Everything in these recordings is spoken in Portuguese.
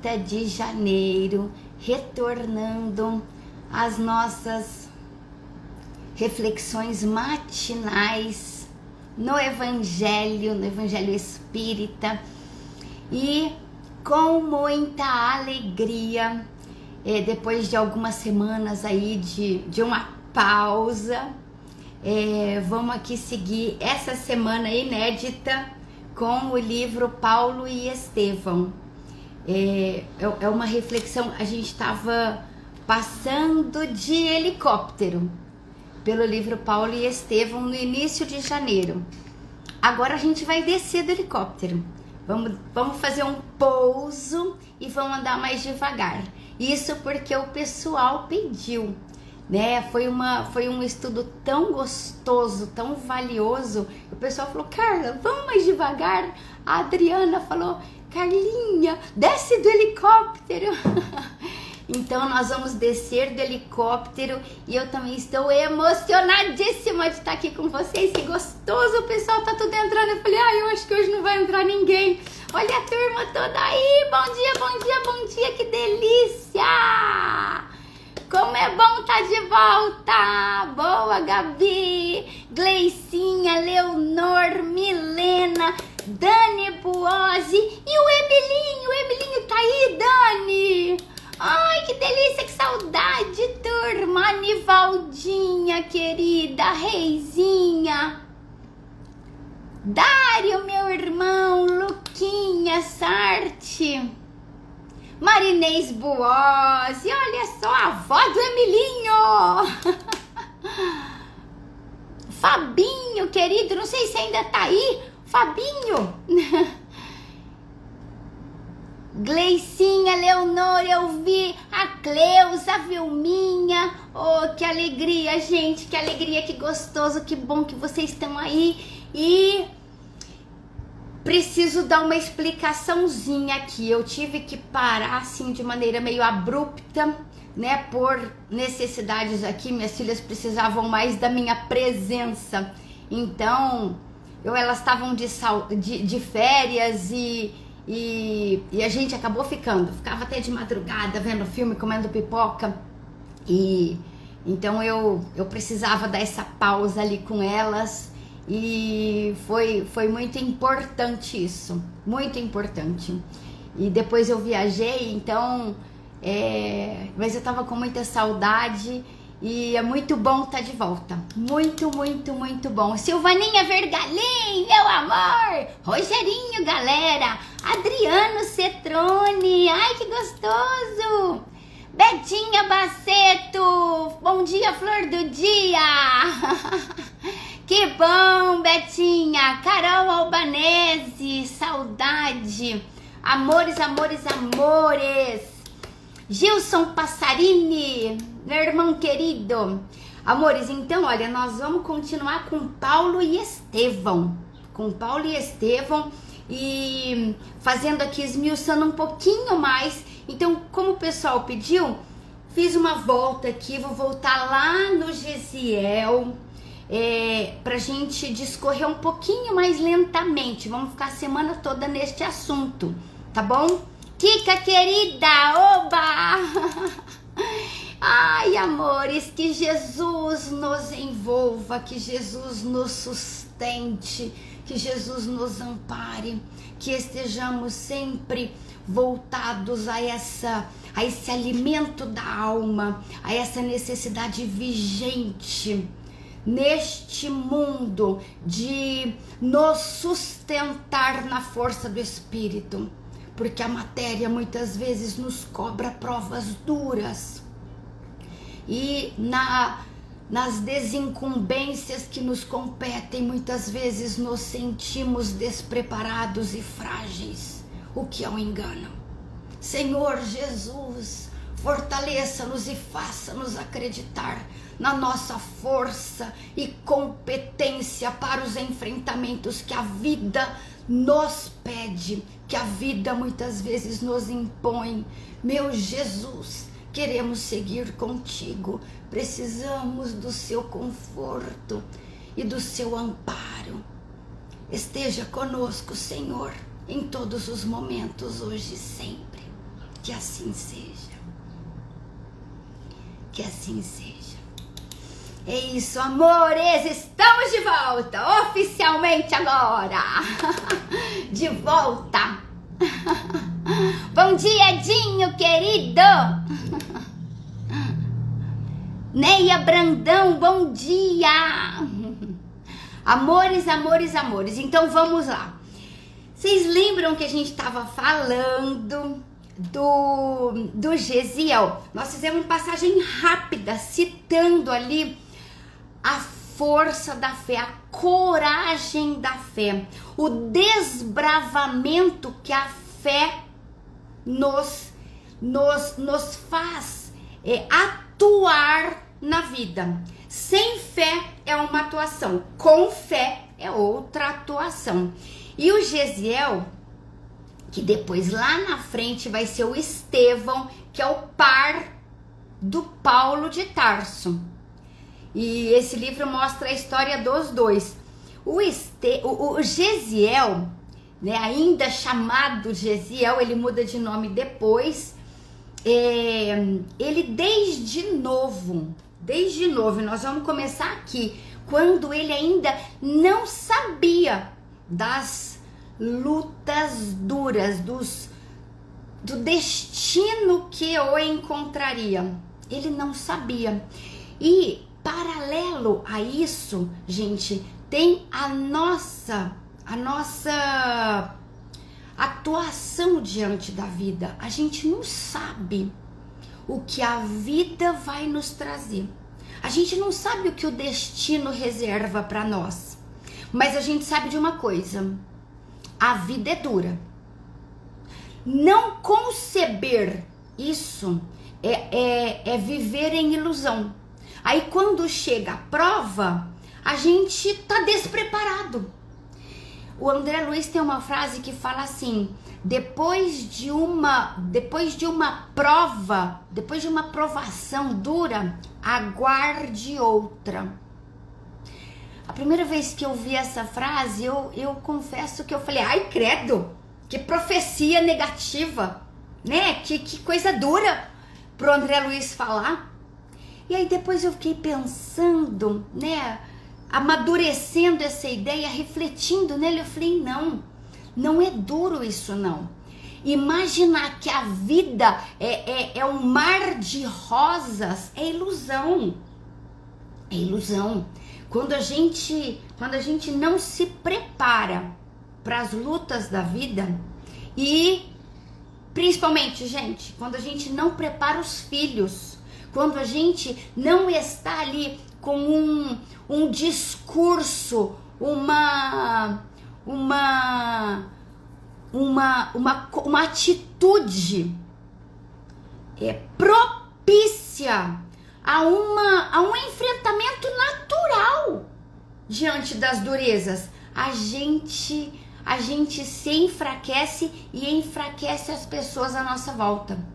30 de janeiro, retornando às nossas reflexões matinais no Evangelho Espírita, e com muita alegria, depois de algumas semanas aí de uma pausa, vamos aqui seguir essa semana inédita com o livro Paulo e Estevão. É uma reflexão, a gente estava passando de helicóptero pelo livro Paulo e Estevão no início de janeiro. Agora a gente vai descer do helicóptero. Vamos fazer um pouso e vamos andar mais devagar. Isso porque o pessoal pediu, né? Foi um estudo tão gostoso, tão valioso. O pessoal falou: Carla, vamos mais devagar. A Adriana falou: Carlinha, desce do helicóptero. Então nós vamos descer do helicóptero e eu também estou emocionadíssima de estar aqui com vocês. Que gostoso, o pessoal tá tudo entrando. Eu falei: eu acho que hoje não vai entrar ninguém. Olha a turma toda aí, bom dia, bom dia, bom dia, que delícia! Como é bom estar de volta! Boa, Gabi, Gleicinha, Leonor, Milena, Dani Buozzi e o Emilinho tá aí, Dani! Ai, que delícia, que saudade, turma! Nivaldinha, querida, Reizinha, Dário, meu irmão, Luquinha, Sarte, Marinês Buozzi, olha só, a avó do Emilinho! Fabinho, querido, não sei se ainda tá aí, Fabinho! Gleicinha, Leonor, eu vi, a Cleusa, a Vilminha, oh, que alegria, gente, que alegria, que gostoso, que bom que vocês estão aí. E preciso dar uma explicaçãozinha aqui, eu tive que parar assim de maneira meio abrupta, né, por necessidades aqui, minhas filhas precisavam mais da minha presença, então elas estavam de férias e a gente acabou ficava até de madrugada vendo filme, comendo pipoca, e então eu precisava dar essa pausa ali com elas, e foi muito importante isso, muito importante. E depois eu viajei, então mas eu tava com muita saudade e é muito bom estar de volta, muito, muito, muito bom. Silvaninha Vergalim, meu amor, Rogerinho, galera, Adriano Cetrone, ai que gostoso, Betinha Baceto, bom dia, flor do dia. Que bom, Betinha, Carol Albanese, saudade, amores, amores, amores. Gilson Passarini, meu irmão querido. Amores, então, olha, nós vamos continuar com Paulo e Estevão. E fazendo aqui, esmiuçando um pouquinho mais. Então, como o pessoal pediu, fiz uma volta aqui, vou voltar lá no Gesiel, pra gente discorrer um pouquinho mais lentamente. Vamos ficar a semana toda neste assunto, tá bom? Kika querida, oba! Ai, amores, que Jesus nos envolva, que Jesus nos sustente, que Jesus nos ampare, que estejamos sempre voltados a esse alimento da alma, a essa necessidade vigente neste mundo de nos sustentar na força do Espírito. Porque a matéria muitas vezes nos cobra provas duras, e nas desincumbências que nos competem, muitas vezes nos sentimos despreparados e frágeis, o que é um engano. Senhor Jesus, fortaleça-nos e faça-nos acreditar na nossa força e competência para os enfrentamentos que a vida nos pede, que a vida muitas vezes nos impõe. Meu Jesus, queremos seguir contigo, precisamos do seu conforto e do seu amparo. Esteja conosco, Senhor, em todos os momentos, hoje e sempre. Que assim seja. Que assim seja. É isso, amores, estamos de volta, oficialmente agora. De volta. Bom dia, Edinho, querido. Neia Brandão, bom dia. Amores, amores, amores. Então vamos lá. Vocês lembram que a gente estava falando do Gesiel? Nós fizemos uma passagem rápida, citando ali a força da fé, a coragem da fé, o desbravamento que a fé nos faz atuar na vida. Sem fé é uma atuação, com fé é outra atuação. E o Gesiel, que depois lá na frente vai ser o Estevão, que é o par do Paulo de Tarso. E esse livro mostra a história dos dois. O Gesiel, né, ainda chamado Gesiel, ele muda de nome depois. Ele desde novo, nós vamos começar aqui, quando ele ainda não sabia das lutas duras, do destino que o encontraria. Ele não sabia. E paralelo a isso, gente, tem a nossa atuação diante da vida. A gente não sabe o que a vida vai nos trazer. A gente não sabe o que o destino reserva para nós. Mas a gente sabe de uma coisa: a vida é dura. Não conceber isso é viver em ilusão. Aí quando chega a prova, a gente tá despreparado. O André Luiz tem uma frase que fala assim: depois de uma prova, depois de uma provação dura, aguarde outra. A primeira vez que eu vi essa frase, eu confesso que eu falei: ai, credo, que profecia negativa, né? Que coisa dura pro André Luiz falar. E aí depois eu fiquei pensando, né, amadurecendo essa ideia, refletindo nele. Eu falei: não é duro isso não. Imaginar que a vida é um mar de rosas é ilusão. É ilusão. Quando a gente não se prepara para as lutas da vida, e principalmente, gente, quando a gente não prepara os filhos, quando a gente não está ali com um discurso, uma atitude propícia a um enfrentamento natural diante das durezas, a gente se enfraquece e enfraquece as pessoas à nossa volta.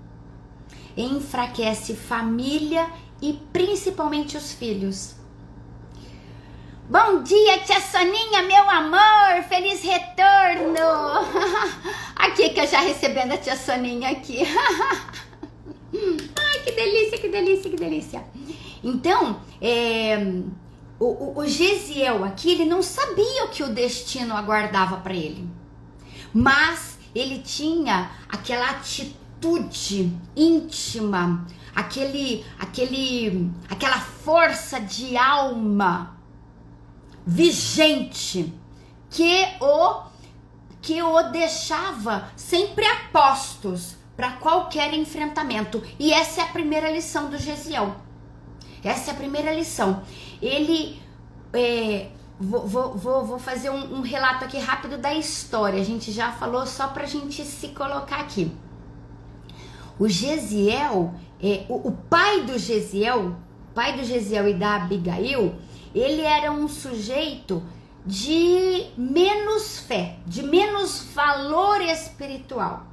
Enfraquece família e principalmente os filhos. Bom dia, tia Soninha, meu amor, feliz retorno. Aqui que eu já recebendo a tia Soninha aqui. Ai, que delícia, que delícia, que delícia. Então, o Gesiel aqui, ele não sabia o que o destino aguardava para ele. Mas ele tinha aquela atitude íntima, aquela força de alma vigente que o deixava sempre a postos para qualquer enfrentamento. E essa é a primeira lição do Gesiel. Essa é a primeira lição. Ele vou fazer um relato aqui rápido da história. A gente já falou, só pra gente se colocar aqui. O Gesiel, o pai do Gesiel e da Abigail, ele era um sujeito de menos fé, de menos valor espiritual.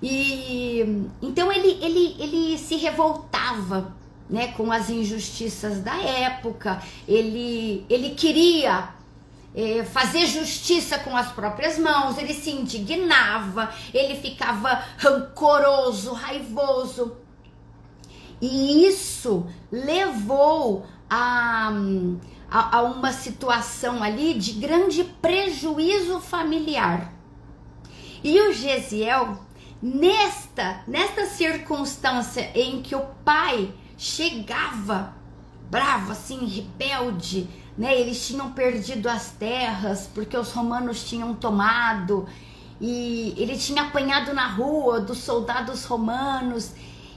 E então ele se revoltava, né, com as injustiças da época. Ele queria fazer justiça com as próprias mãos, ele se indignava, ele ficava rancoroso, raivoso. E isso levou a uma situação ali de grande prejuízo familiar. E o Gesiel, nesta circunstância em que o pai chegava bravo, assim, rebelde, né? Eles tinham perdido as terras porque os romanos tinham tomado, e ele tinha apanhado na rua dos soldados romanos,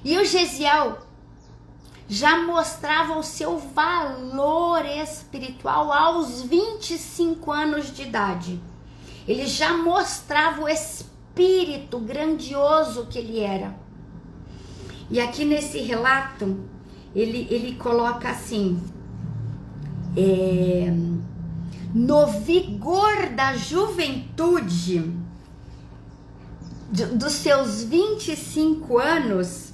e o Gesiel já mostrava o seu valor espiritual aos 25 anos de idade. Ele já mostrava o espírito grandioso que ele era. E aqui nesse relato, ele coloca assim: no vigor da juventude, dos seus 25 anos,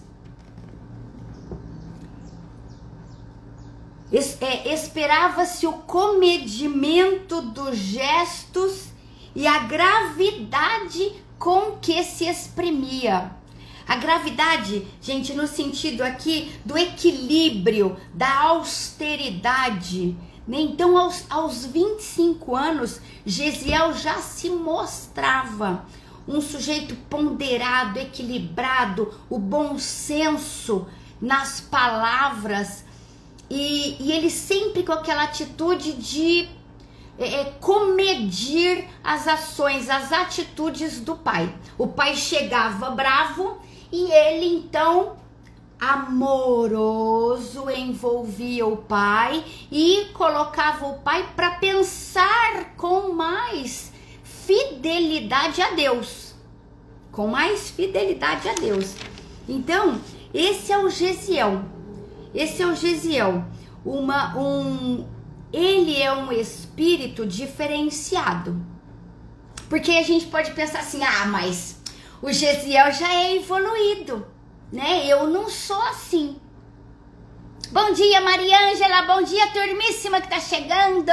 esperava-se o comedimento dos gestos e a gravidade com que se exprimia. A gravidade, gente, no sentido aqui do equilíbrio, da austeridade, né? Então, aos 25 anos, Gesiel já se mostrava um sujeito ponderado, equilibrado, o bom senso nas palavras, e ele sempre com aquela atitude de comedir as ações, as atitudes do pai. O pai chegava bravo e ele então, amoroso, envolvia o pai e colocava o pai para pensar com mais fidelidade a Deus. Com mais fidelidade a Deus. Então, esse é o Gesiel. Esse é o Gesiel. Ele é um espírito diferenciado. Porque a gente pode pensar assim: mas o Gesiel já é evoluído, né? Eu não sou assim. Bom dia, Mariângela. Bom dia, turmíssima que tá chegando.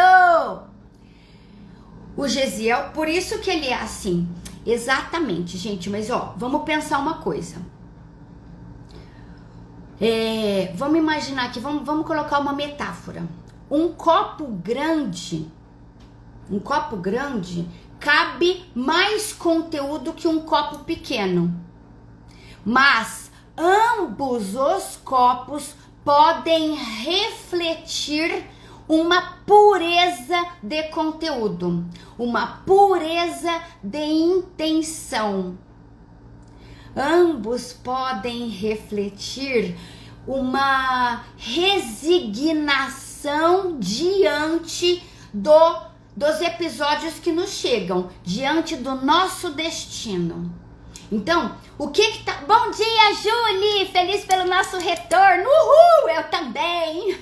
O Gesiel, por isso que ele é assim. Exatamente, gente. Mas vamos pensar uma coisa. Vamos imaginar aqui, vamos colocar uma metáfora. Um copo grande cabe mais conteúdo que um copo pequeno. Mas ambos os copos podem refletir uma pureza de conteúdo, uma pureza de intenção. Ambos podem refletir uma resignação diante dos episódios que nos chegam, diante do nosso destino. Então, o que tá... Bom dia, Julie! Feliz pelo nosso retorno! Uhul! Eu também!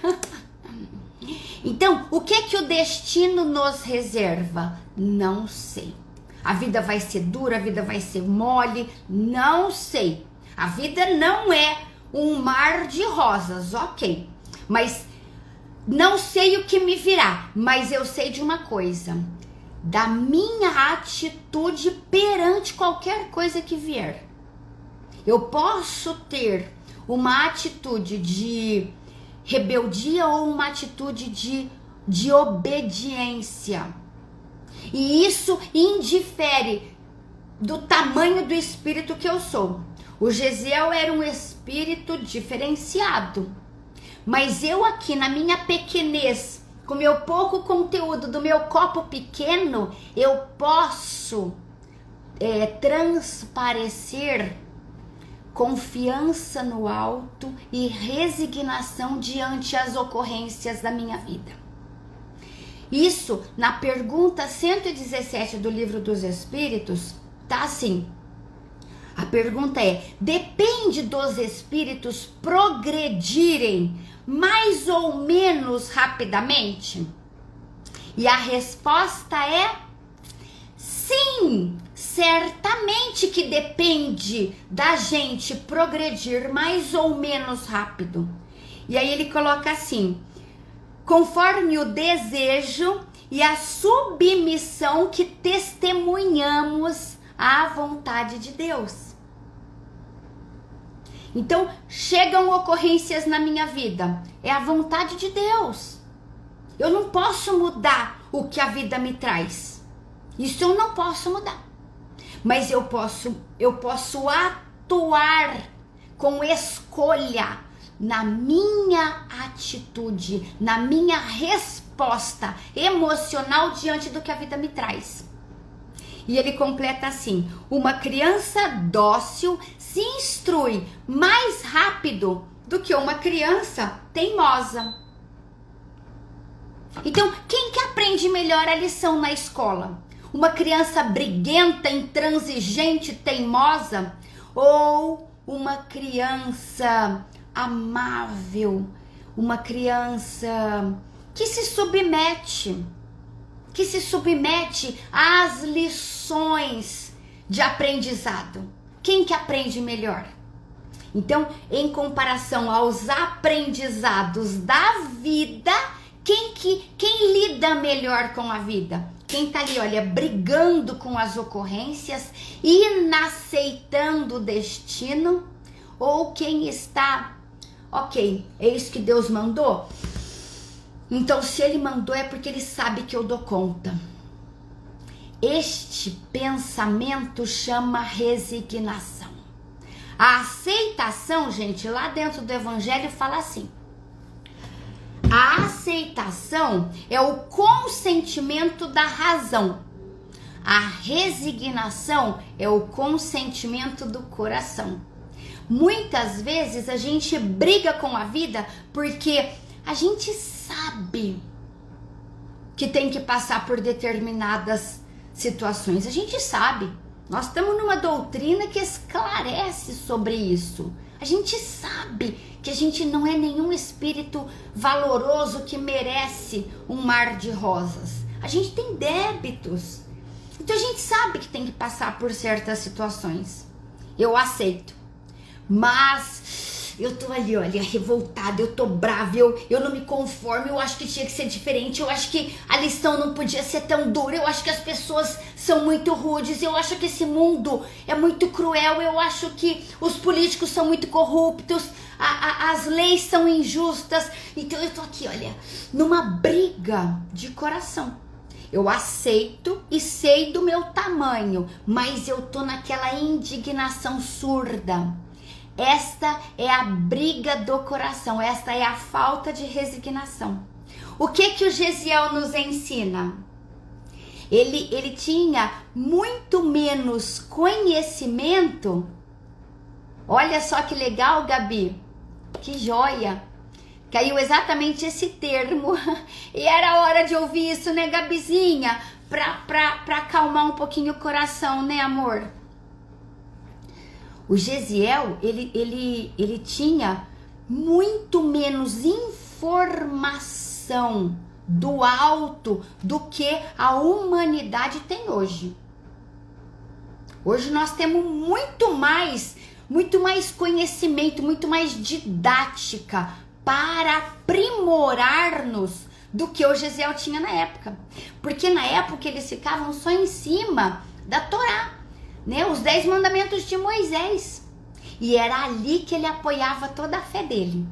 Então, o que o destino nos reserva? Não sei. A vida vai ser dura, a vida vai ser mole? Não sei. A vida não é um mar de rosas, ok. Mas não sei o que me virá, mas eu sei de uma coisa: da minha atitude perante qualquer coisa que vier. Eu posso ter uma atitude de rebeldia ou uma atitude de obediência. E isso indifere do tamanho do espírito que eu sou. O Gesiel era um espírito diferenciado. Mas eu aqui, na minha pequenez, com meu pouco conteúdo do meu copo pequeno, eu posso transparecer confiança no alto e resignação diante as ocorrências da minha vida. Isso, na pergunta 117 do Livro dos Espíritos, tá assim. A pergunta é: depende dos espíritos progredirem mais ou menos rapidamente? E a resposta é sim, certamente que depende da gente progredir mais ou menos rápido. E aí ele coloca assim: conforme o desejo e a submissão que testemunhamos à vontade de Deus. Então, chegam ocorrências na minha vida, é a vontade de Deus. Eu não posso mudar o que a vida me traz. Isso eu não posso mudar. Mas eu posso atuar com escolha na minha atitude, na minha resposta emocional diante do que a vida me traz. E ele completa assim: uma criança dócil se instrui mais rápido do que uma criança teimosa. Então, quem que aprende melhor a lição na escola? Uma criança briguenta, intransigente, teimosa? Ou uma criança amável? Uma criança que se submete às lições de aprendizado? Quem que aprende melhor? Então, em comparação aos aprendizados da vida, quem lida melhor com a vida? Quem tá ali, olha, brigando com as ocorrências, inaceitando o destino? Ou quem está, ok, é isso que Deus mandou? Então, se ele mandou, é porque ele sabe que eu dou conta. Este pensamento chama resignação. A aceitação, gente, lá dentro do Evangelho fala assim: a aceitação é o consentimento da razão. A resignação é o consentimento do coração. Muitas vezes a gente briga com a vida porque a gente sabe que tem que passar por determinadas situações. A gente sabe. Nós estamos numa doutrina que esclarece sobre isso. A gente sabe que a gente não é nenhum espírito valoroso que merece um mar de rosas. A gente tem débitos. Então a gente sabe que tem que passar por certas situações. Eu aceito. Mas eu tô ali, olha, revoltada, eu tô brava, eu não me conformo, eu acho que tinha que ser diferente, eu acho que a lição não podia ser tão dura, eu acho que as pessoas são muito rudes, eu acho que esse mundo é muito cruel, eu acho que os políticos são muito corruptos, as leis são injustas. Então eu tô aqui, olha, numa briga de coração. Eu aceito e sei do meu tamanho, mas eu tô naquela indignação surda. Esta é a briga do coração, esta é a falta de resignação. O que o Gesiel nos ensina? Ele tinha muito menos conhecimento. Olha só que legal, Gabi, que joia. Caiu exatamente esse termo e era hora de ouvir isso, né, Gabizinha? Pra acalmar um pouquinho o coração, né, amor? O Gesiel, ele tinha muito menos informação do alto do que a humanidade tem hoje. Hoje nós temos muito mais conhecimento, muito mais didática para aprimorar-nos do que o Gesiel tinha na época. Porque na época eles ficavam só em cima da Torá, né? Os 10 mandamentos de Moisés. E era ali que ele apoiava toda a fé dele.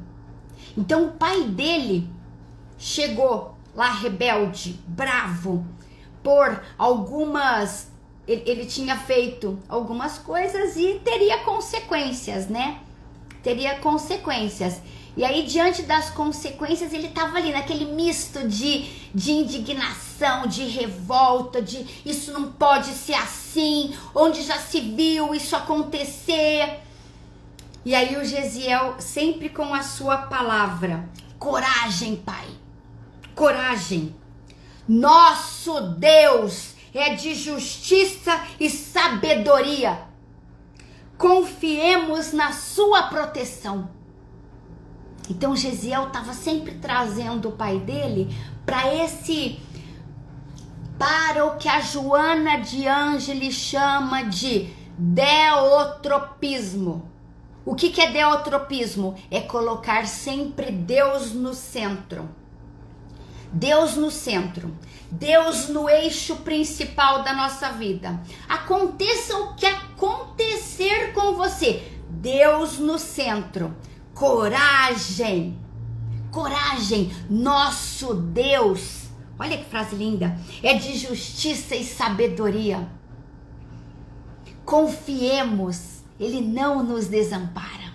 Então o pai dele chegou lá rebelde, bravo, por algumas... Ele tinha feito algumas coisas e teria consequências, né? Teria consequências. E aí, diante das consequências, ele estava ali naquele misto de indignação, de revolta, de isso não pode ser assim, onde já se viu isso acontecer. E aí o Gesiel, sempre com a sua palavra: coragem, pai, coragem. Nosso Deus é de justiça e sabedoria. Confiemos na sua proteção. Então Gesiel estava sempre trazendo o pai dele para o que a Joana de Ângeles chama de deotropismo. O que é deotropismo? É colocar sempre Deus no centro. Deus no centro, Deus no eixo principal da nossa vida. Aconteça o que acontecer com você, Deus no centro. Coragem, coragem. Nosso Deus, olha que frase linda, é de justiça e sabedoria. Confiemos, Ele não nos desampara.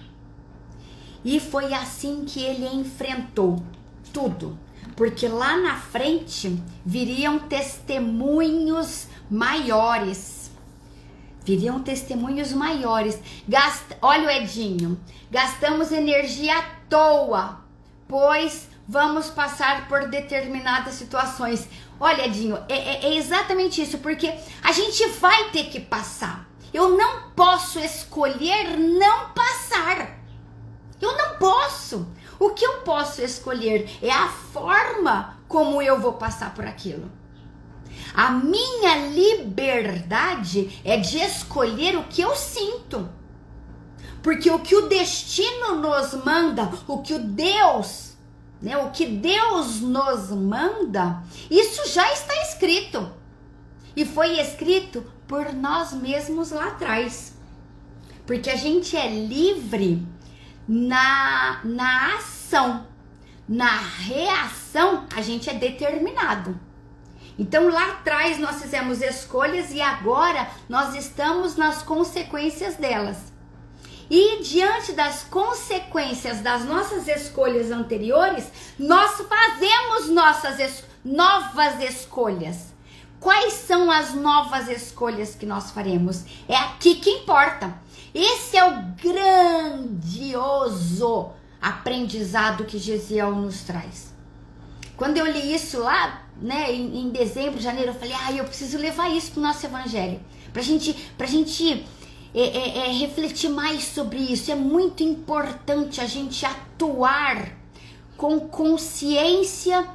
E foi assim que ele enfrentou tudo, porque lá na frente viriam testemunhos maiores. Viriam testemunhos maiores. Olha o Edinho, gastamos energia à toa, pois vamos passar por determinadas situações. Olha, Edinho, é exatamente isso, porque a gente vai ter que passar. Eu não posso escolher não passar. Eu não posso. O que eu posso escolher é a forma como eu vou passar por aquilo. A minha liberdade é de escolher o que eu sinto. Porque o que o destino nos manda, o que Deus nos manda, isso já está escrito. E foi escrito por nós mesmos lá atrás. Porque a gente é livre na ação. Na reação, a gente é determinado. Então lá atrás nós fizemos escolhas e agora nós estamos nas consequências delas. E diante das consequências das nossas escolhas anteriores, nós fazemos novas escolhas. Quais são as novas escolhas que nós faremos? É aqui que importa. Esse é o grandioso aprendizado que Gesiel nos traz. Quando eu li isso lá, né, em dezembro, janeiro, eu falei, eu preciso levar isso pro nosso evangelho, pra gente refletir mais sobre isso. É muito importante a gente atuar com consciência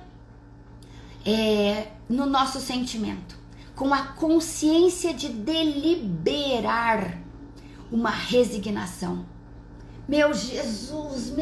no nosso sentimento, com a consciência de deliberar uma resignação. Meu Jesus,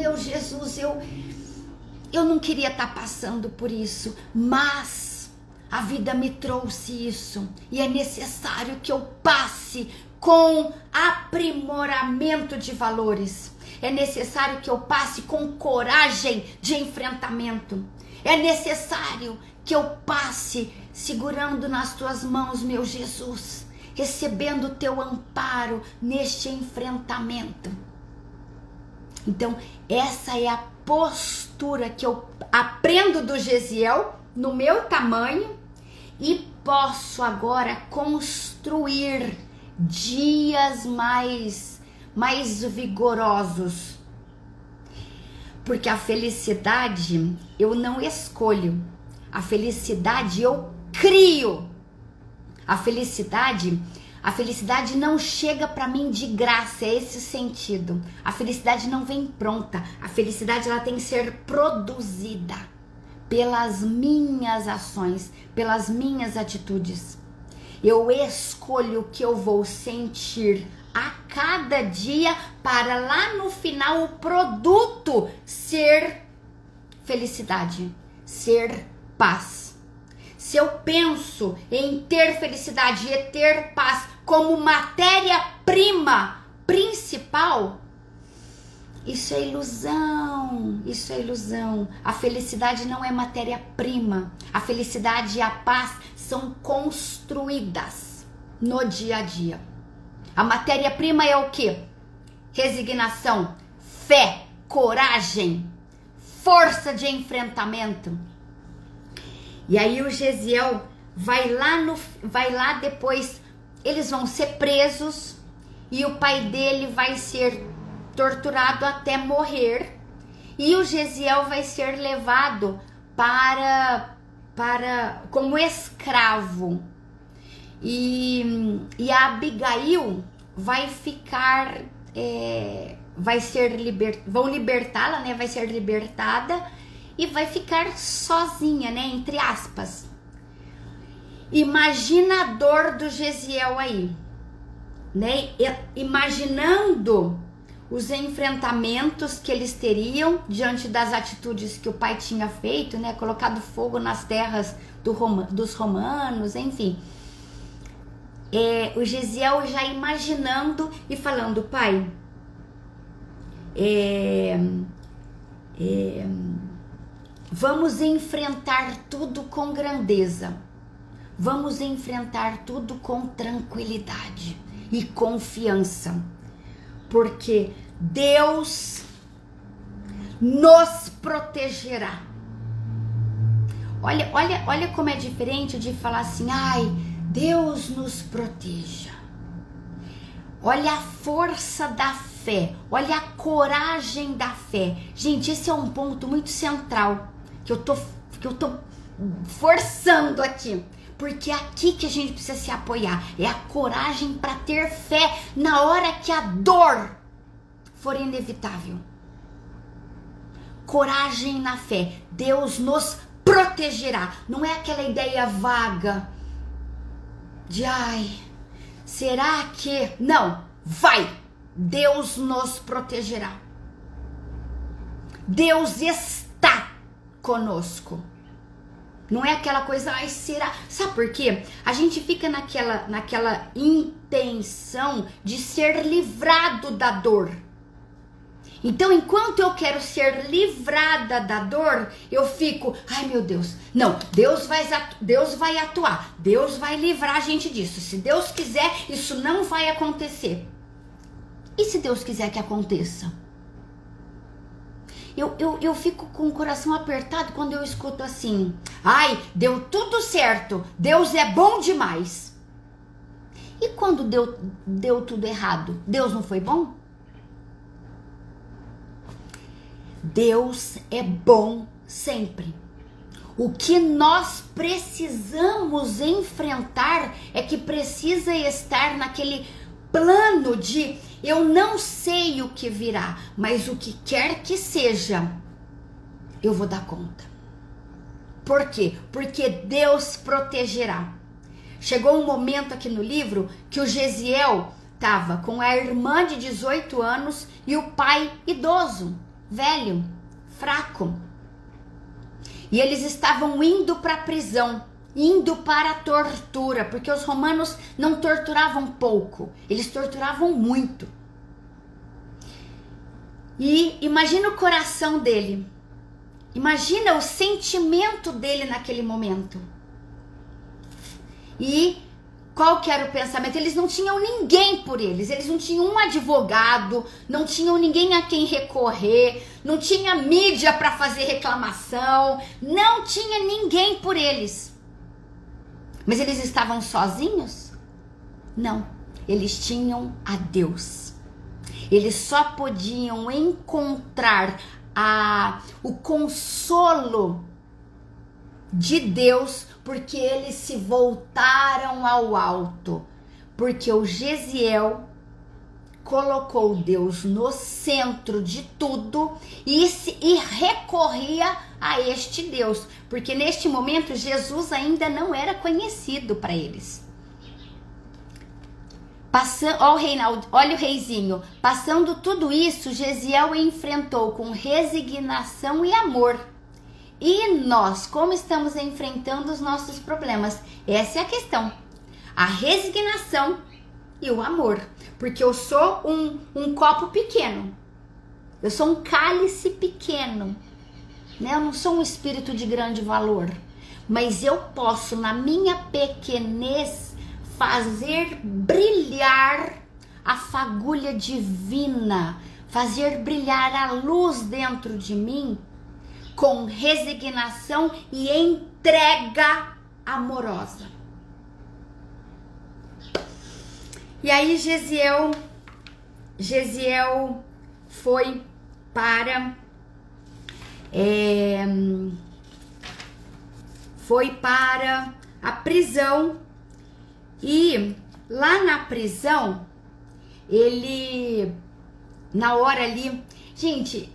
eu não queria estar passando por isso, mas a vida me trouxe isso e é necessário que eu passe com aprimoramento de valores. É necessário que eu passe com coragem de enfrentamento. É necessário que eu passe segurando nas tuas mãos, meu Jesus, recebendo o teu amparo neste enfrentamento. Então, essa é a postura que eu aprendo do Gesiel no meu tamanho e posso agora construir dias mais vigorosos. Porque a felicidade eu não escolho, a felicidade eu crio. A felicidade não chega para mim de graça, é esse sentido. A felicidade não vem pronta. A felicidade ela tem que ser produzida pelas minhas ações, pelas minhas atitudes. Eu escolho o que eu vou sentir a cada dia para lá no final o produto ser felicidade, ser paz. Se eu penso em ter felicidade e ter paz como matéria-prima principal, isso é ilusão, isso é ilusão. A felicidade não é matéria-prima. A felicidade e a paz são construídas no dia a dia. A matéria-prima é o quê? Resignação, fé, coragem, força de enfrentamento. E aí o Gesiel vai lá depois, eles vão ser presos e o pai dele vai ser torturado até morrer. E o Gesiel vai ser levado como escravo. E a Abigail vai ficar, vão libertá-la, né? Vai ser libertada e vai ficar sozinha, né? Entre aspas. Imagina a dor do Gesiel aí, né? Imaginando os enfrentamentos que eles teriam diante das atitudes que o pai tinha feito, né? Colocado fogo nas terras dos romanos, enfim. O Gesiel já imaginando e falando: pai, vamos enfrentar tudo com grandeza, vamos enfrentar tudo com tranquilidade e confiança, porque Deus nos protegerá. Olha como é diferente de falar assim: ai, Deus nos proteja. Olha a força da fé, olha a coragem da fé. Gente, esse é um ponto muito central que eu tô forçando aqui, porque é aqui que a gente precisa se apoiar. É a coragem para ter fé na hora que a dor for inevitável. Coragem na fé. Deus nos protegerá. Não é aquela ideia vaga de ai, será que... Não, vai. Deus nos protegerá. Deus está conosco. Não é aquela coisa, ai, será? Sabe por quê? A gente fica naquela intenção de ser livrado da dor. Então, enquanto eu quero ser livrada da dor, eu fico, ai meu Deus, não, Deus vai atuar, Deus vai livrar a gente disso. Se Deus quiser, isso não vai acontecer. E se Deus quiser que aconteça? Eu fico com o coração apertado quando eu escuto assim: ai, deu tudo certo, Deus é bom demais. E quando deu tudo errado, Deus não foi bom? Deus é bom sempre. O que nós precisamos enfrentar é que precisa estar naquele plano de eu não sei o que virá, mas o que quer que seja, eu vou dar conta. Por quê? Porque Deus protegerá. Chegou um momento aqui no livro que o Gesiel estava com a irmã de 18 anos e o pai idoso, velho, fraco. E eles estavam indo para a prisão, indo para a tortura, porque os romanos não torturavam pouco, eles torturavam muito. E imagina o coração dele, imagina o sentimento dele naquele momento. E qual que era o pensamento? Eles não tinham ninguém por eles não tinham um advogado, não tinham ninguém a quem recorrer, não tinha mídia para fazer reclamação, não tinha ninguém por eles. Mas eles estavam sozinhos? Não, eles tinham a Deus. Eles só podiam encontrar o consolo de Deus porque eles se voltaram ao alto, porque o Gesiel colocou Deus no centro de tudo e recorria a este Deus, porque neste momento Jesus ainda não era conhecido para eles. Olha o reizinho, passando tudo isso, Gesiel enfrentou com resignação e amor. E nós, como estamos enfrentando os nossos problemas? Essa é a questão. A resignação e o amor. Porque eu sou um copo pequeno. Eu sou um cálice pequeno. Né? Eu não sou um espírito de grande valor. Mas eu posso, na minha pequenez, fazer brilhar a fagulha divina. Fazer brilhar a luz dentro de mim com resignação e entrega amorosa. E aí Gesiel foi para a prisão, e lá na prisão ele, na hora ali, gente,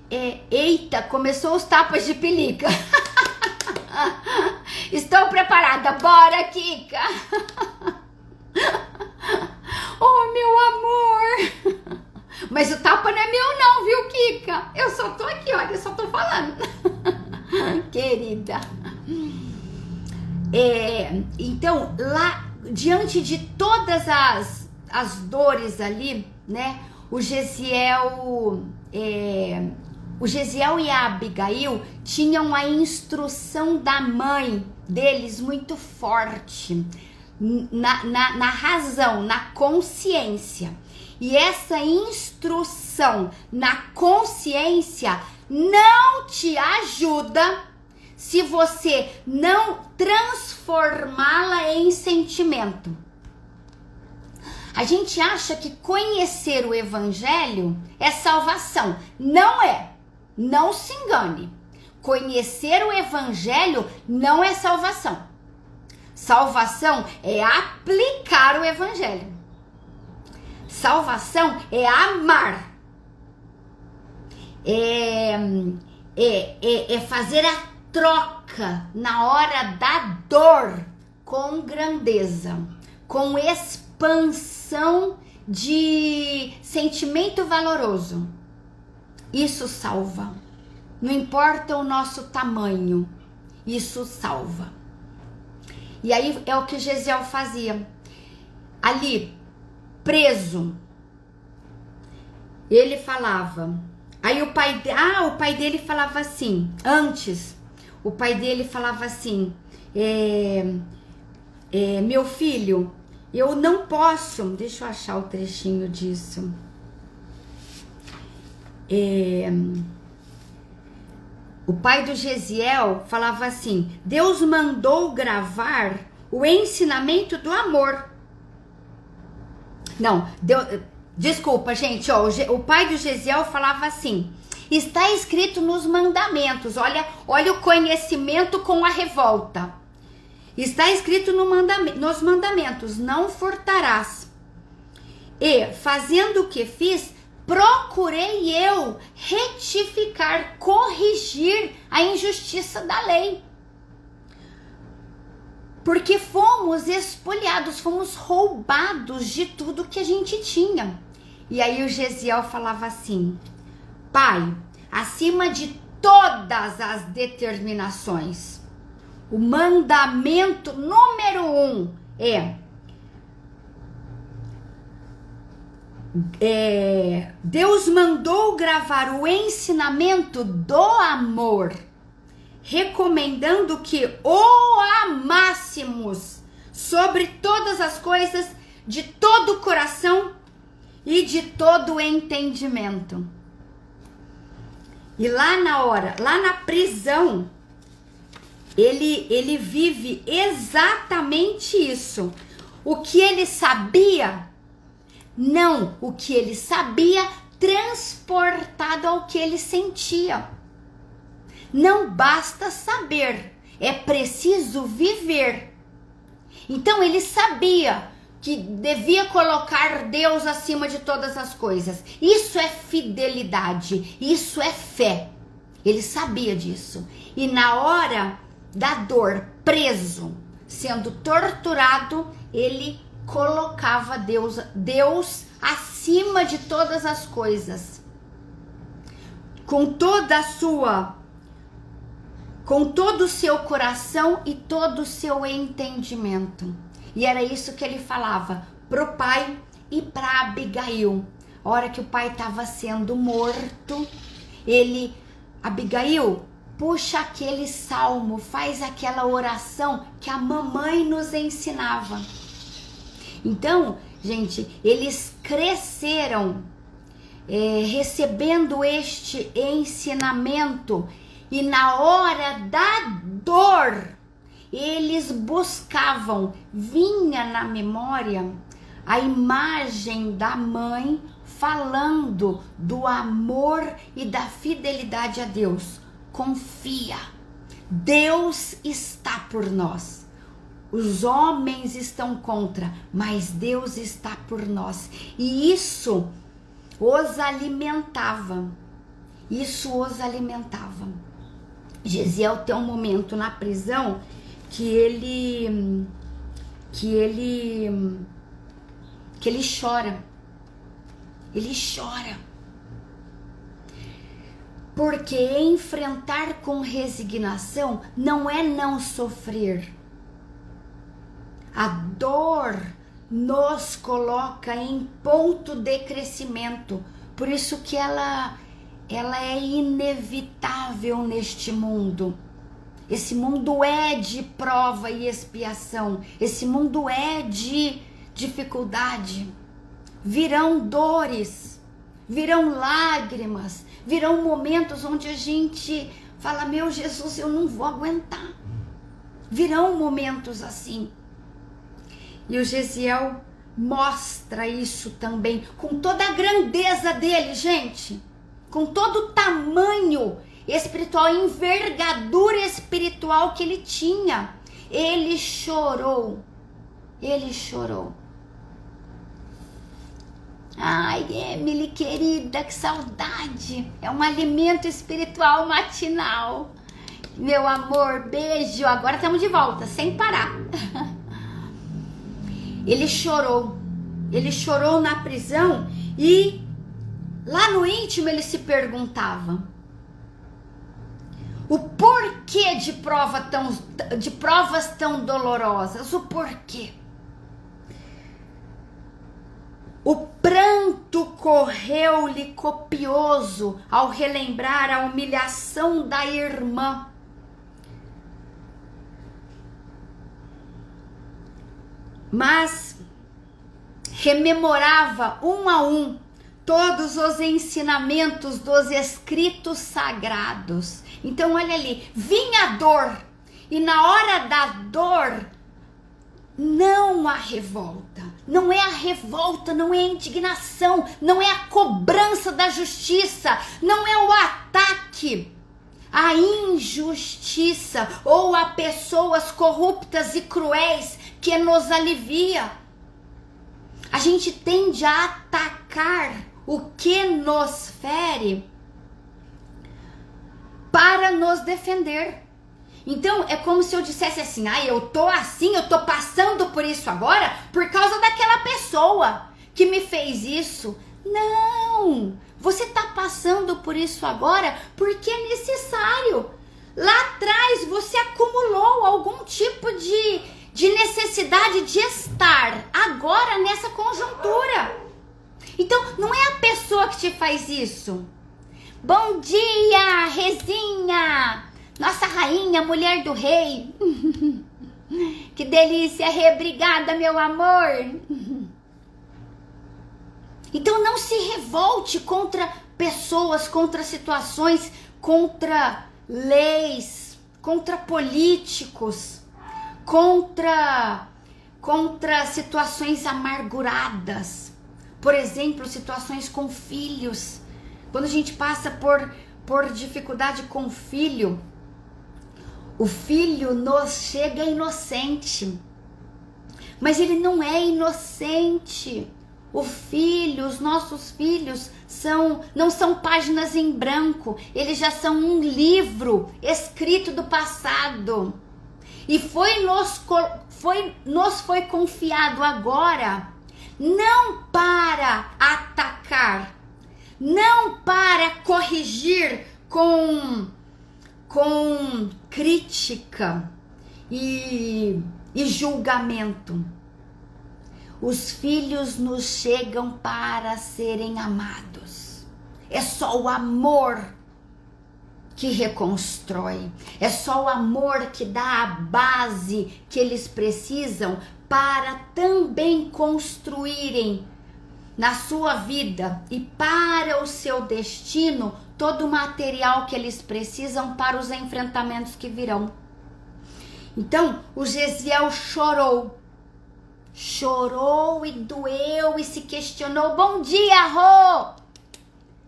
eita, começou os tapas de pelica. Estou preparada, bora, Kika. Oh, meu amor, Mas o tapa não é meu não, viu, Kika? Eu só tô aqui, olha, eu só tô falando. Querida. Então, lá, diante de todas as dores ali, né? O Gesiel e a Abigail tinham a instrução da mãe deles muito forte, na razão, na consciência. E essa instrução na consciência não te ajuda se você não transformá-la em sentimento. A gente acha que conhecer o evangelho é salvação. Não é. Não se engane. Conhecer o evangelho não é salvação. Salvação é aplicar o evangelho. Salvação é amar. É fazer a troca na hora da dor com grandeza, com expansão de sentimento valoroso. Isso salva. Não importa o nosso tamanho, isso salva. E aí é o que Gesiel fazia. Ali, preso, ele falava. Aí o pai dele falava assim, antes, o pai dele falava assim, meu filho, eu não posso, deixa eu achar o trechinho disso. O pai do Gesiel falava assim, Deus mandou gravar o ensinamento do amor. Não, desculpa, gente, ó, o pai do Gesiel falava assim, está escrito nos mandamentos, olha o conhecimento com a revolta. Está escrito nos mandamentos, não furtarás. E, fazendo o que fiz, procurei eu retificar, corrigir a injustiça da lei. Porque fomos espoliados, fomos roubados de tudo que a gente tinha. E aí o Gesiel falava assim, pai, acima de todas as determinações, o mandamento número 1 Deus mandou gravar o ensinamento do amor, recomendando que o amássemos sobre todas as coisas, de todo o coração e de todo o entendimento. E lá na prisão, ele vive exatamente isso. O que ele sabia, não o que ele sabia transportado ao que ele sentia. Não basta saber, é preciso viver. Então ele sabia que devia colocar Deus acima de todas as coisas. Isso é fidelidade, isso é fé. Ele sabia disso. E na hora da dor, preso, sendo torturado, ele colocava Deus acima de todas as coisas. Com todo o seu coração e todo o seu entendimento. E era isso que ele falava pro pai e pra Abigail. A hora que o pai estava sendo morto, Abigail, puxa aquele salmo, faz aquela oração que a mamãe nos ensinava. Então, gente, eles cresceram recebendo este ensinamento, e na hora da dor, eles buscavam, vinha na memória a imagem da mãe falando do amor e da fidelidade a Deus. Confia, Deus está por nós. Os homens estão contra, mas Deus está por nós. E isso os alimentava. Gesiel tem um momento na prisão que ele chora. ele chora. Porque enfrentar com resignação não é não sofrer. A dor nos coloca em ponto de crescimento. Por isso que ela é inevitável neste mundo. Esse mundo é de prova e expiação. Esse mundo é de dificuldade. Virão dores, virão lágrimas, virão momentos onde a gente fala: meu Jesus, eu não vou aguentar. Virão momentos assim. E o Gesiel mostra isso também, com toda a grandeza dele, gente. Com todo o tamanho espiritual, a envergadura espiritual que ele tinha. Ele chorou. Ele chorou. Ai, Emily, querida, que saudade. É um alimento espiritual matinal. Meu amor, beijo. Agora estamos de volta, sem parar. Ele chorou. Ele chorou na prisão e lá no íntimo ele se perguntava o porquê de provas tão dolorosas. O porquê. O pranto correu-lhe copioso ao relembrar a humilhação da irmã. Mas rememorava um a um todos os ensinamentos dos escritos sagrados. Então olha ali, vinha a dor, e na hora da dor, não a revolta, não é a revolta, não é a indignação, não é a cobrança da justiça, não é o ataque à injustiça ou a pessoas corruptas e cruéis que nos alivia. A gente tende a atacar o que nos fere para nos defender. Então é como se eu dissesse assim: eu tô assim, eu tô passando por isso agora por causa daquela pessoa que me fez isso. Não, você tá passando por isso agora porque é necessário. Lá atrás você acumulou algum tipo de necessidade de estar agora nessa conjuntura. Então não é a pessoa que te faz isso. Bom dia, Rezinha, nossa rainha, mulher do rei. Que delícia, Rê, obrigada, meu amor. Então não se revolte contra pessoas, contra situações, contra leis, contra políticos, contra situações amarguradas. Por exemplo, situações com filhos. Quando a gente passa por dificuldade com o filho nos chega inocente, mas ele não é inocente. Os nossos filhos não são páginas em branco, eles já são um livro escrito do passado. E nos foi confiado agora, não para atacar, não para corrigir com crítica e julgamento. Os filhos nos chegam para serem amados. É só o amor que reconstrói. É só o amor que dá a base que eles precisam para também construírem na sua vida e para o seu destino todo o material que eles precisam para os enfrentamentos que virão. Então, o Gesiel chorou e doeu e se questionou. Bom dia, Rô!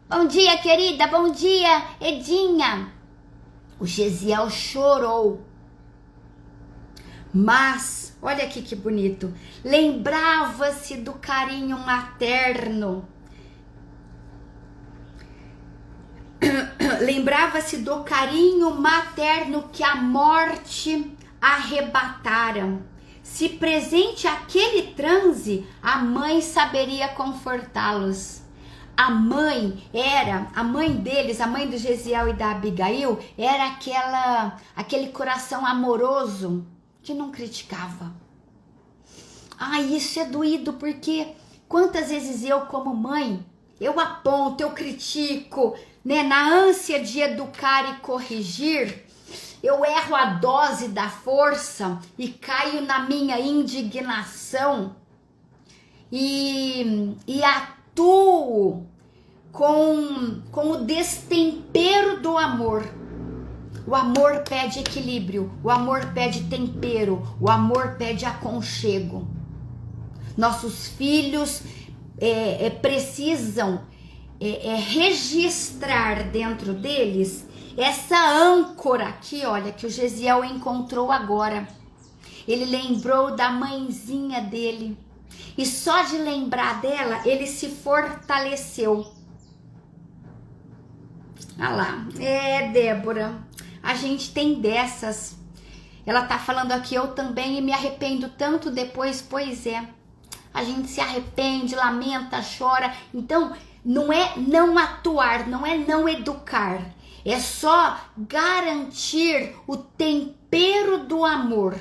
Bom dia, querida, bom dia, Edinha. O Gesiel chorou, mas, olha aqui que bonito, lembrava-se do carinho materno, lembrava-se do carinho materno que a morte arrebatara. Se presente aquele transe, a mãe saberia confortá-los. a mãe deles, a mãe do Gesiel e da Abigail, era aquele coração amoroso que não criticava. Isso é doído, porque quantas vezes eu, como mãe, eu aponto, eu critico, né? Na ânsia de educar e corrigir, eu erro a dose da força e caio na minha indignação e atuo com o destempero do amor. O amor pede equilíbrio, o amor pede tempero, o amor pede aconchego. Nossos filhos precisam registrar dentro deles essa âncora aqui, olha, que o Gesiel encontrou agora. Ele lembrou da mãezinha dele. E só de lembrar dela, ele se fortaleceu. Olha lá. Débora, a gente tem dessas. Ela tá falando aqui, eu também, e me arrependo tanto depois. Pois é. A gente se arrepende, lamenta, chora. Então, não é não atuar, não é não educar. É só garantir o tempero do amor.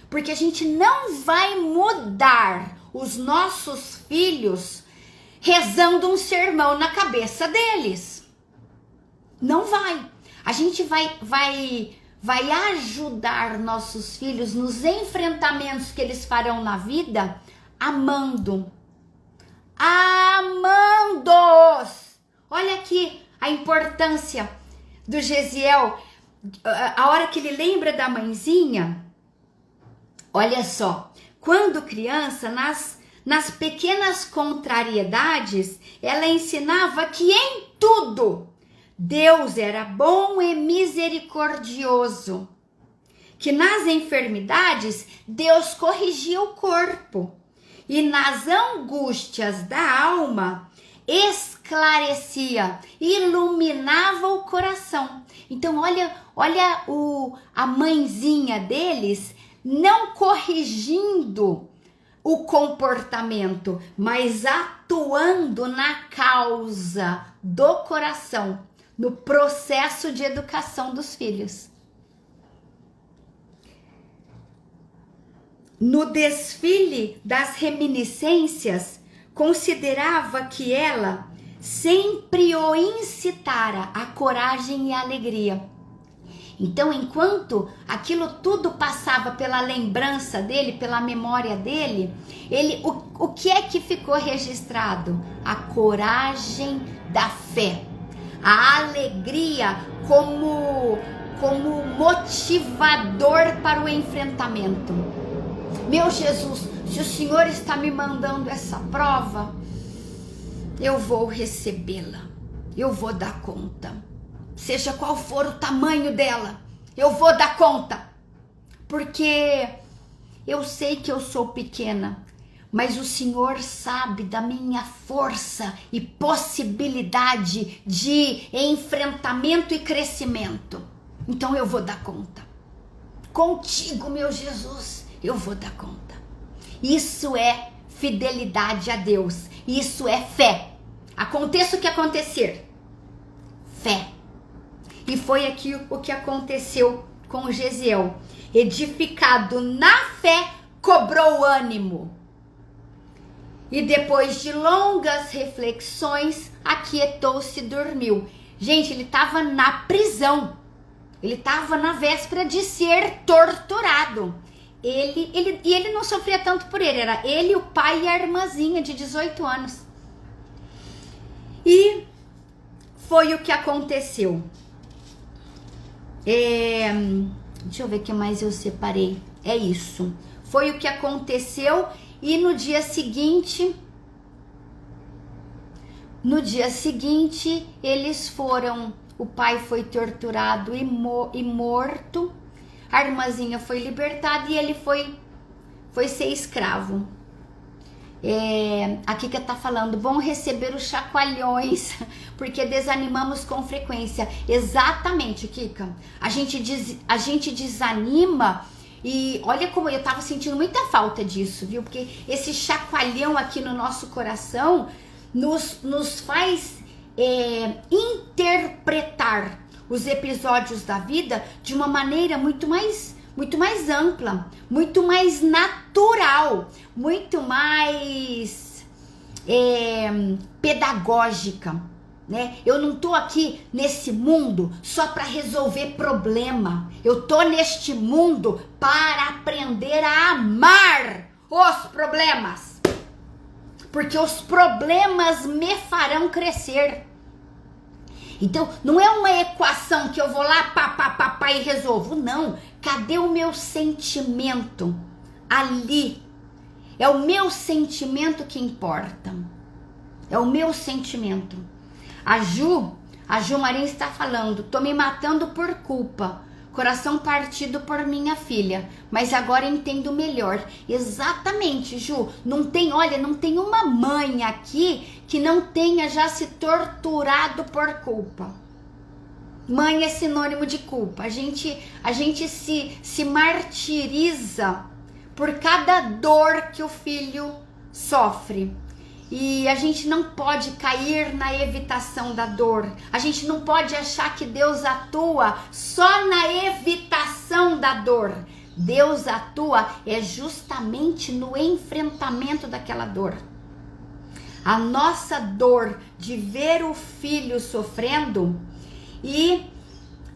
Porque a gente não vai mudar os nossos filhos rezando um sermão na cabeça deles. Não vai. A gente vai ajudar nossos filhos nos enfrentamentos que eles farão na vida, amando. Amando-os. Olha aqui a importância do Gesiel. A hora que ele lembra da mãezinha, olha só. Quando criança, nas pequenas contrariedades, ela ensinava que em tudo Deus era bom e misericordioso. Que nas enfermidades, Deus corrigia o corpo. E nas angústias da alma, esclarecia, iluminava o coração. Então, olha a mãezinha deles, não corrigindo o comportamento, mas atuando na causa do coração, no processo de educação dos filhos. No desfile das reminiscências, considerava que ela sempre o incitara a coragem e a alegria. Então, enquanto aquilo tudo passava pela lembrança dele, pela memória dele, o que é que ficou registrado? A coragem da fé, a alegria como motivador para o enfrentamento. Meu Jesus, se o Senhor está me mandando essa prova, eu vou recebê-la, eu vou dar conta. Seja qual for o tamanho dela, eu vou dar conta. Porque eu sei que eu sou pequena, mas o Senhor sabe da minha força e possibilidade de enfrentamento e crescimento. Então eu vou dar conta. Contigo, meu Jesus, eu vou dar conta. Isso é fidelidade a Deus. Isso é fé. Aconteça o que acontecer. Fé. E foi aqui o que aconteceu com Gesiel. Edificado na fé, cobrou ânimo. E depois de longas reflexões, aquietou-se e dormiu. Gente, ele estava na prisão. Ele estava na véspera de ser torturado. Ele não sofria tanto por ele. Era ele, o pai e a irmãzinha de 18 anos. E foi o que aconteceu. Deixa eu ver o que mais eu separei. É isso. Foi o que aconteceu. E no dia seguinte, eles foram. O pai foi torturado e morto. A irmãzinha foi libertada e ele foi ser escravo. A Kika tá falando, bom receber os chacoalhões, porque desanimamos com frequência. Exatamente, Kika. A gente desanima e olha como eu tava sentindo muita falta disso, viu? Porque esse chacoalhão aqui no nosso coração nos faz interpretar os episódios da vida de uma maneira muito mais ampla, muito mais natural, muito mais pedagógica, né? Eu não tô aqui nesse mundo só para resolver problema. Eu tô neste mundo para aprender a amar os problemas. Porque os problemas me farão crescer. Então, não é uma equação que eu vou lá, pá, e resolvo. Não. Cadê o meu sentimento? Ali. É o meu sentimento que importa. É o meu sentimento. A Ju Marins está falando, tô me matando por culpa. Coração partido por minha filha, mas agora entendo melhor. Exatamente, Ju. Não tem uma mãe aqui que não tenha já se torturado por culpa. Mãe é sinônimo de culpa. A gente se martiriza por cada dor que o filho sofre. E a gente não pode cair na evitação da dor. A gente não pode achar que Deus atua só na evitação da dor. Deus atua justamente no enfrentamento daquela dor. A nossa dor de ver o filho sofrendo e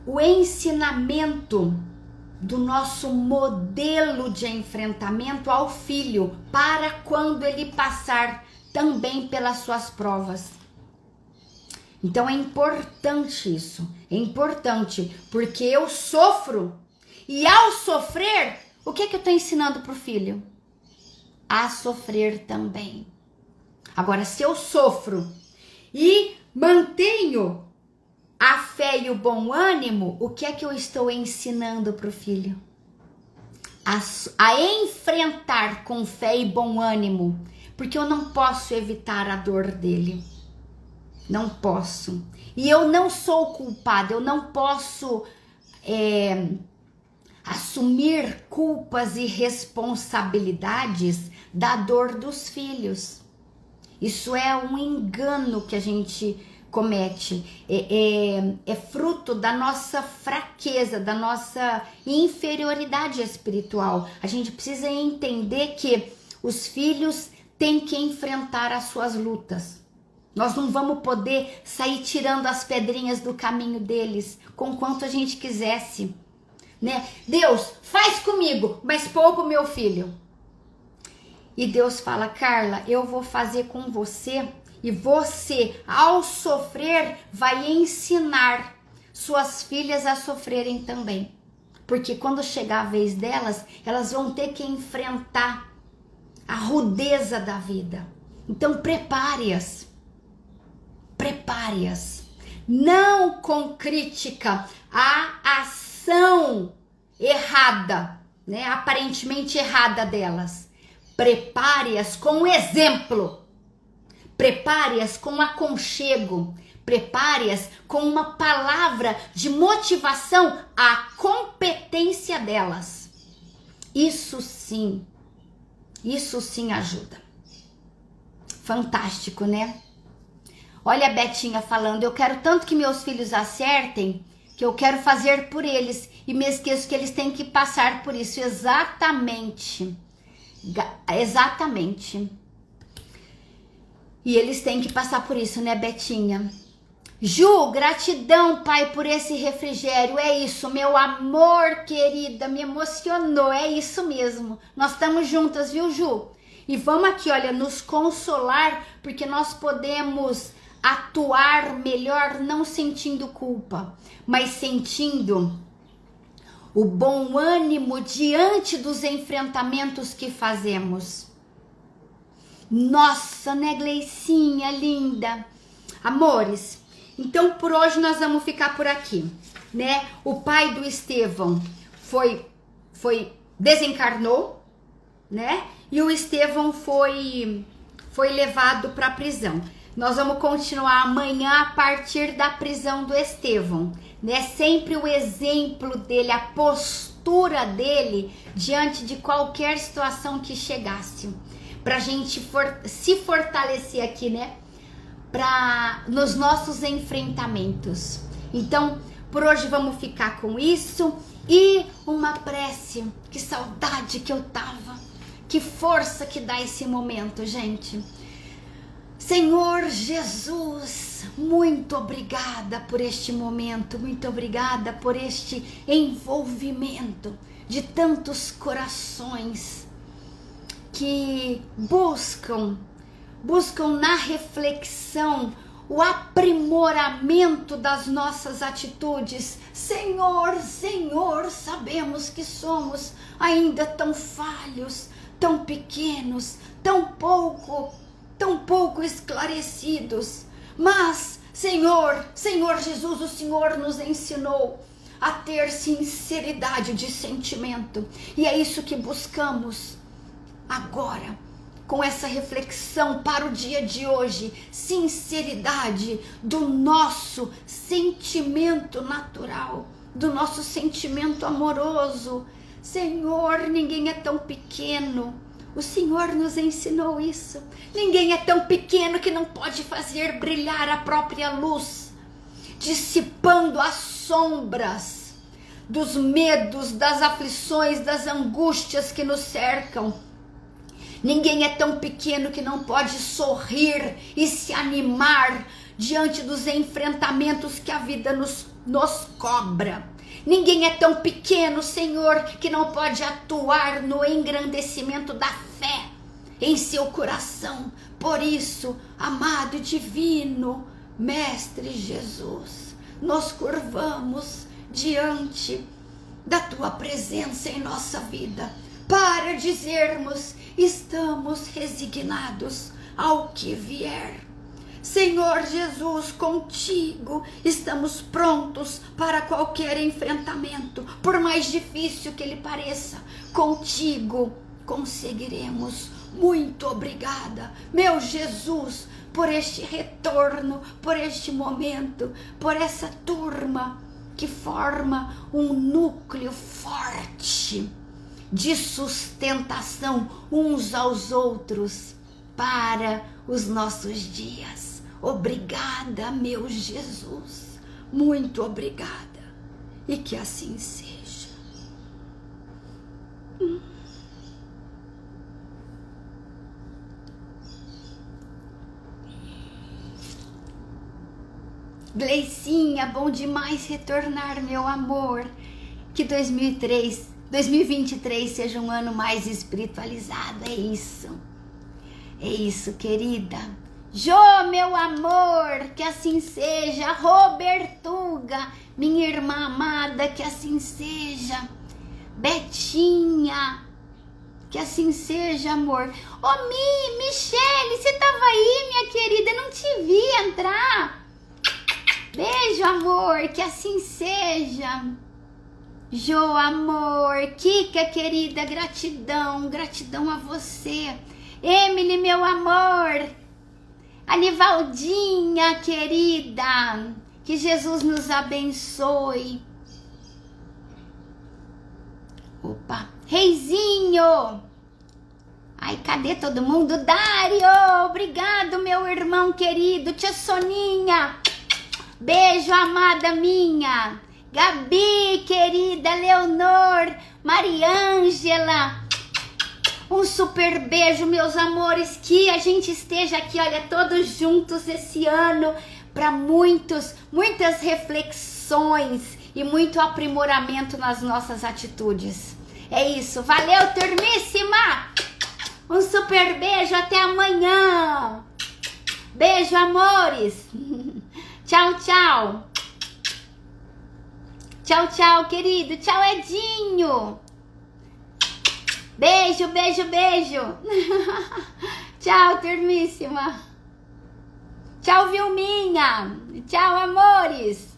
o ensinamento do nosso modelo de enfrentamento ao filho para quando ele passar também pelas suas provas. Então é importante isso, é importante, porque eu sofro, e ao sofrer, o que eu estou ensinando para o filho? A sofrer também. Agora, se eu sofro e mantenho a fé e o bom ânimo, o que é que eu estou ensinando para o filho? A enfrentar com fé e bom ânimo, porque eu não posso evitar a dor dele. Não posso. E eu não sou culpada, eu não posso assumir culpas e responsabilidades da dor dos filhos. Isso é um engano que a gente comete. É fruto da nossa fraqueza, da nossa inferioridade espiritual. A gente precisa entender que os filhos têm que enfrentar as suas lutas. Nós não vamos poder sair tirando as pedrinhas do caminho deles com quanto a gente quisesse, né? Deus, faz comigo, mas poupa o meu filho. E Deus fala, Carla, eu vou fazer com você, e você, ao sofrer, vai ensinar suas filhas a sofrerem também. Porque quando chegar a vez delas, elas vão ter que enfrentar a rudeza da vida. Então prepare-as. Prepare-as. Não com crítica à ação errada, né? Aparentemente errada delas. Prepare-as com exemplo. Prepare-as com aconchego. Prepare-as com uma palavra de motivação à competência delas. Isso sim ajuda. Fantástico, né? Olha a Betinha falando, eu quero tanto que meus filhos acertem, que eu quero fazer por eles, e me esqueço que eles têm que passar por isso. Exatamente. Exatamente. E eles têm que passar por isso, né, Betinha? Ju, gratidão, pai, por esse refrigério. É isso, meu amor, querida, me emocionou. É isso mesmo. Nós estamos juntas, viu, Ju? E vamos aqui, olha, nos consolar, porque nós podemos atuar melhor não sentindo culpa, mas sentindo o bom ânimo diante dos enfrentamentos que fazemos. Nossa, né, Gleicinha, linda. Amores, então por hoje nós vamos ficar por aqui, né? O pai do Estevão desencarnou, né? E o Estevão foi levado para a prisão. Nós vamos continuar amanhã a partir da prisão do Estevão, né? Sempre o exemplo dele, a postura dele diante de qualquer situação que chegasse, pra gente se fortalecer aqui, né? nos nossos enfrentamentos. Então, por hoje vamos ficar com isso e uma prece. Que saudade que eu tava, que força que dá esse momento, gente. Senhor Jesus, muito obrigada por este momento, muito obrigada por este envolvimento de tantos corações que buscam na reflexão o aprimoramento das nossas atitudes. Senhor, sabemos que somos ainda tão falhos, tão pequenos, tão pouco esclarecidos. Mas, Senhor Jesus, o Senhor nos ensinou a ter sinceridade de sentimento. E é isso que buscamos agora, com essa reflexão para o dia de hoje. Sinceridade do nosso sentimento natural, do nosso sentimento amoroso. Senhor, ninguém é tão pequeno. O Senhor nos ensinou isso. Ninguém é tão pequeno que não pode fazer brilhar a própria luz, dissipando as sombras dos medos, das aflições, das angústias que nos cercam. Ninguém é tão pequeno que não pode sorrir e se animar diante dos enfrentamentos que a vida nos cobra. Ninguém é tão pequeno, Senhor, que não pode atuar no engrandecimento da fé em seu coração. Por isso, amado e divino Mestre Jesus, nos curvamos diante da Tua presença em nossa vida para dizermos: estamos resignados ao que vier. Senhor Jesus, contigo estamos prontos para qualquer enfrentamento, por mais difícil que ele pareça. Contigo conseguiremos. Muito obrigada, meu Jesus, por este retorno, por este momento, por essa turma que forma um núcleo forte de sustentação uns aos outros para os nossos dias. Obrigada, meu Jesus, muito obrigada, e que assim seja. Gleicinha, bom demais retornar, meu amor. Que 2023 seja um ano mais espiritualizado, é isso, querida. Jô, meu amor, que assim seja. Robertuga, minha irmã amada, que assim seja. Betinha, que assim seja, amor. Michele, você tava aí, minha querida, não te vi entrar. Beijo, amor, que assim seja. Jô, amor. Kika, querida, gratidão a você. Emily, meu amor. Anivaldinha, querida, que Jesus nos abençoe. Opa, Reizinho. Ai, cadê todo mundo? Dário, obrigado, meu irmão querido. Tia Soninha, beijo, amada minha. Gabi, querida, Leonor, Mariângela, um super beijo, meus amores, que a gente esteja aqui, olha, todos juntos esse ano, para muitas reflexões e muito aprimoramento nas nossas atitudes. É isso, valeu, turmíssima! Um super beijo, até amanhã! Beijo, amores! Tchau, tchau! Tchau, tchau, querido! Tchau, Edinho! Beijo, beijo, beijo. Tchau, turmíssima. Tchau, Vilminha. Tchau, amores.